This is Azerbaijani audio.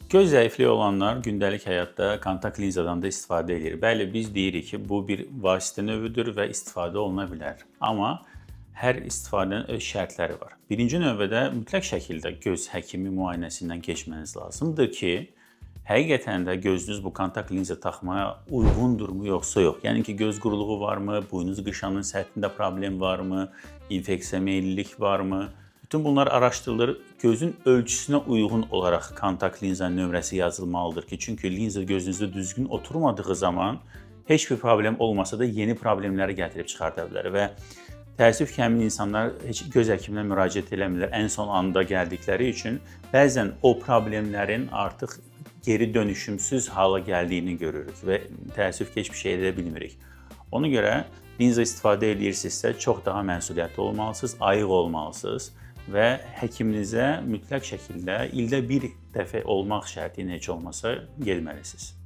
Göz zəifliyi olanlar gündəlik həyatda kontakt linzadan da istifadə edir. Bəli, biz deyirik ki, bu bir vasitə növüdür və istifadə oluna bilər. Amma hər istifadənin öz şərtləri var. Birinci növbədə mütləq şəkildə göz həkimi müayinəsindən keçməniz lazımdır ki, həqiqətən də gözünüz bu kontakt linza taxmaya uyğundurmu yoxsa yox. Yəni ki, göz quruluğu varmı, buynuz qışanın səthində problem varmı, infeksiya meyillilik varmı? Bütün bunlar araşdırılır. Gözün ölçüsünə uyğun olaraq kontakt linzanın nömrəsi yazılmalıdır ki, çünki linza gözünüzdə düzgün oturmadığı zaman heç bir problem olmasa da yeni problemləri gətirib çıxarda bilər və təəssüf ki, həmin insanlar heç göz həkiminə müraciət eləmirlər. Ən son anda gəldikləri üçün bəzən o problemlərin artıq geri dönüşümsüz hala gəldiyini görürük və təəssüf ki, heç bir şey edə bilmirik. Ona görə linza istifadə edirsinizsə, çox daha məsuliyyətli olmalısınız, ayıq olmalısınız və həkiminizə mütləq şəkildə ildə bir dəfə olmaq şərti ilə heç olmasa getməlisiniz.